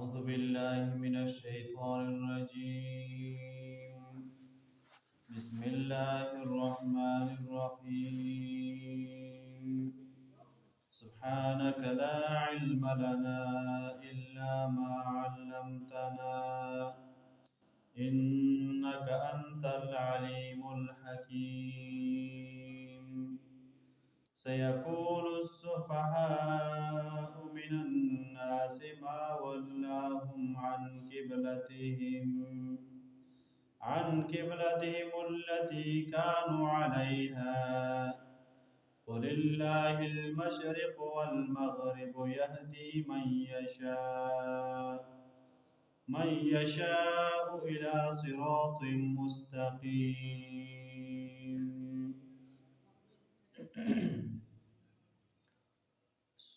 أعوذ بالله من الشيطان الرجيم. بسم الله الرحمن الرحيم. سبحانك لا علم لنا إلا ما علمتنا إنك أنت العليم الحكيم. سيقول السفهاء من الناس ما ولاهم عن قبلتهم التي كانوا عليها قل الله المشرق والمغرب يهدي من يشاء إلى صراط مستقيم.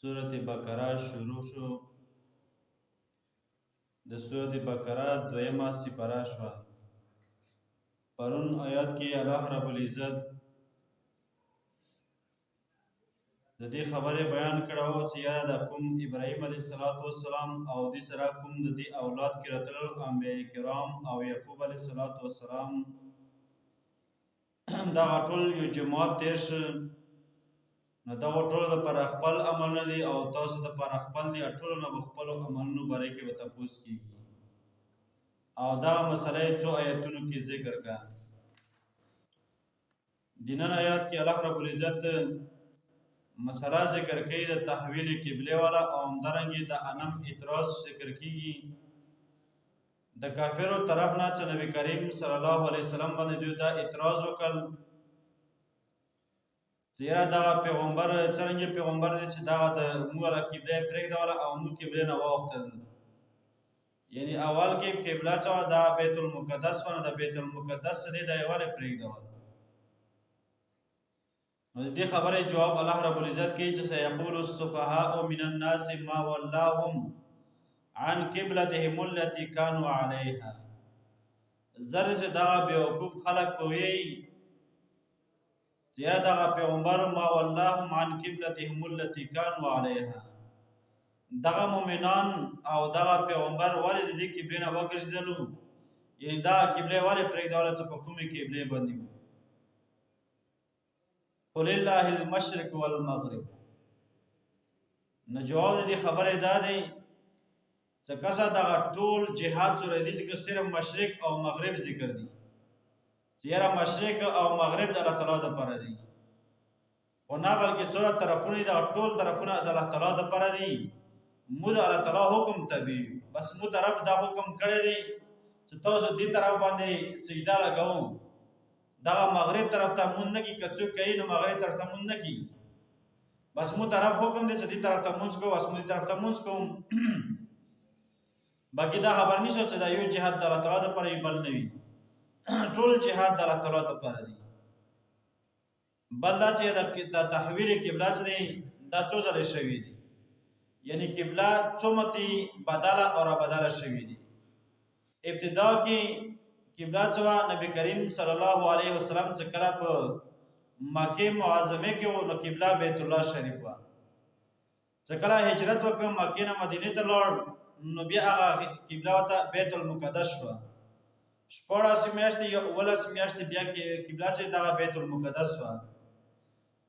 سورة بقرہ شروع شو. د سورة بقرہ دویمه سپاره شوه. پرون آیات کې الله رب العزت د دې خبره بیان کړه چې یا د کوم ابراهیم علیه السلام او د سره کوم د دې اولاد کې راتلل انبیاء کرام او یعقوب علیه السلام دا ټول یو جماعت تیر شو. نو دا ټول د پر خپل عمل نه دي او تاسو د پر خپل دي ټول نه خپل عملونو باره کې وته پوښ کیږي او دا مسله څو آیاتونو کې ذکر کا. دینن آیات کې الله رب العزت مسله ذکر کوي د تحویل قبله والا او همدارنګه د انم اعتراض ذکر کیږي د کافرو طرف نه چې نبی کریم صلی الله علیه وسلم باندې دوی دا اعتراض وکړ زیرا دا پیغمبر څنګه پیغمبر دې چې دا د موږ قبله پرېږدوله او موږ قبله نه واوښتل. یعنی اول کې قبله څه دا بیت المقدس ونه د بیت المقدس دې د یواله پرېږدول. نو دې خبره جواب الله رب العزت کوي چې سيقول السفهاء من الناس ما ولاهم عن قبلتهم التي كانوا عليها. زر سے دا بیوقوف خلق کوي یا دا پیغمبر ما ولاهم عن قبلتهم التي كانوا عليها. دغه مؤمنان او دغه پیغمبر ولې د دې قبله نه وګرځیدلو، یعنی دا قبله ولې پرېږدوله چې په کومې قبله باندې وو. قل الله المشرق والمغرب. نو جواب د دې خبره دا دی چې کسه دغه ټول جهاد سره دي چې صرف مشرق او مغرب ذکر دي چیرې مشرق او مغرب د الله تعالی د پاره دي او نه بلکې څوره طرفونه د ټول طرفونه د الله تعالی د پاره دي. مو د الله تعالی حکم تبي بس مو طرف دا حکم کړی دی چې تاسو دې طرف باندې سجده لګاو. دا مغرب طرف ته مونږ نه کی کڅو کوي نو مغرب طرف ته مونږ نه کی بس مو طرف حکم دی چې دې طرف ته مونږ کو بس مو دې طرف ته مونږ کوم. باقي دا خبر نشو چې دا یو جهاد د الله تعالی د پاره بل نه وي. ټول جهاد د الله تعالی لپاره دي. بل دا چې د تحویل قبله چې دا څو ځله شوی دي، یعنی قبله څو متي بدله او را بدله شوی دي. ابتدا کې قبله څو نبی کریم صلی الله علیه وسلم چې کله په مکه معظمه کې و نو قبله بیت الله شریف و. چې کله هجرت وکړ مکه نه مدینه ته لاړ نو بیا هغه قبله ته بیت المقدس شو. شپږ میاشتې یا ولس میاشتې بیا کې قبله چې دا بیت المقدس و.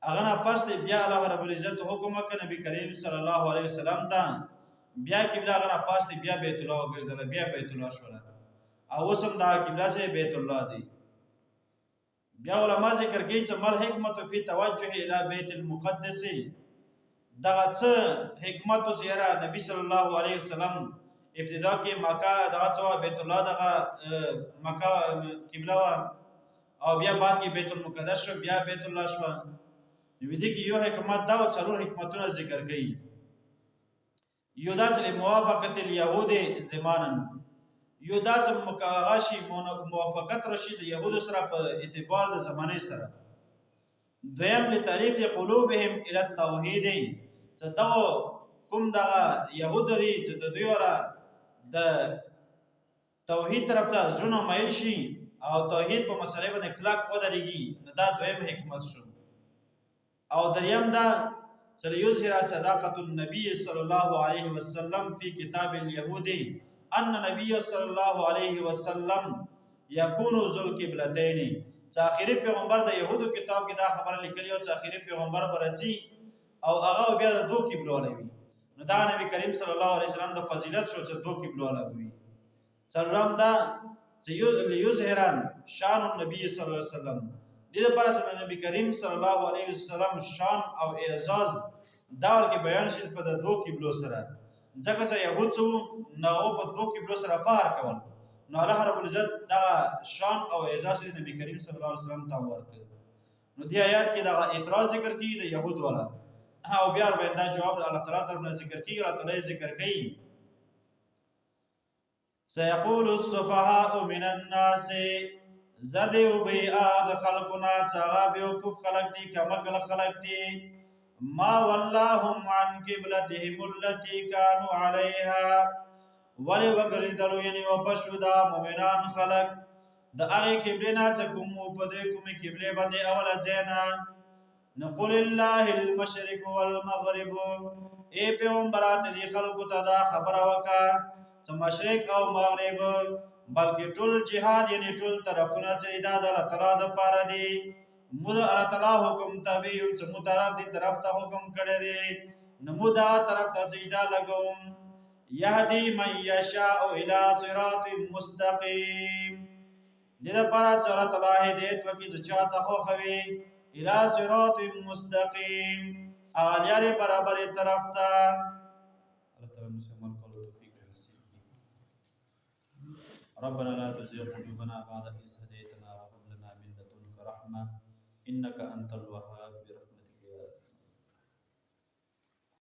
هغه نه پس بیا الله رب العزت حکم وکړ نبی کریم صلی الله علیه وسلم ته بیا قبله هغه نه پس بیا بیت الله وګرځیدل بیا بیت الله شو او اوسم دا قبله چې بیت الله دی. بیا علما ذکر کوي چې مل حکمت فی توجه الی بیت المقدس. دا څه حکمت چې نبی صلی الله علیه وسلم ابتدا کې مکه دا څو بیت الله دغه مکه قبله و او بیا بعد کې بیت المقدس شو بیا بیت الله شو. نو دې کې یو حکمت دا او څلور حکمتونه ذکر کړي. یو دا چې موافقت اليهود زمانن، یو دا چې مکاغاشي موافقت رشید يهود سره په اعتبار د زمانه سره. دویم لتعریف قلوبهم الى التوحید، چې دا کوم دا يهود لري چې د دوی ورا د توحید طرف ته زړه مایل شي او توحید په مسله باندې کلک ودرېږي. دا دویم حکمت شو. او دریم دا سليظهر صداقة النبي صلى الله عليه وسلم في كتاب اليهود أن النبي صلى الله عليه وسلم يكون ذو القبلتين. آخري پیغمبر د يهودو کتاب کې دا خبره لیکلی او آخري پیغمبر برسي او هغه بیا د دوه قبلو لوي. نو دا نبی کریم صلی الله علیه وسلم د فضیلت شو چې دوه قبلو لوي. څلورم دا ليظهر شان النبي صلی الله علیه وسلم، دې لپاره چې نبی کریم صلی الله علیه وسلم شان او اعزاز دا ورکه بیان شي په د دوه قبلو سره. ځکه چې يهود څو نو په دوه قبلو سره فخر کول، نو الله رب العزت دا شان او اعزاز نبی کریم صلی الله علیه وسلم ته ورکړ. نو دې آیات کې دا اعتراض ذکر کیږي د يهود والا، او بیا ورباندې جواب الله تعالی طرف نه ذکر کیږي. الله تعالی ذکر کوي سيقول السفهاء من الناس، زردیو بی آد خلقنا چاگا بیوکف خلق دی کمکل خلق دی، ما واللهم عن قبلتهم التي كانوا عليها، ولی وگردلو یعنی وپشو دا مومنان خلق دا اغی قبلنا چکم وپدے کمی قبلے بندے اولا زینا. نقول اللہ المشرق والمغرب، اے پیغمبرات دی خلقو تا دا خبر وکا چه مشرق او مغرب، بلکې ټول جهاد یعنی ټول طرفونه چې دا د الله تعالی د پاره دي. مو د الله تعالی حکم تابع یو چې مو طرف دي طرف ته حکم کړی دی، نو مو دا طرف ته سجدا لګوم. یهدی من یشاء الی صراط مستقیم، دې لپاره چې الله تعالی هدایت وکړي چې چاته خوښوي الی صراط مستقیم، هغه لارې برابرې طرف ته. ربنا لا تزغ قلوبنا بعد إذ هديتنا وهب لنا من لدنك رحمة إنك أنت الوهاب.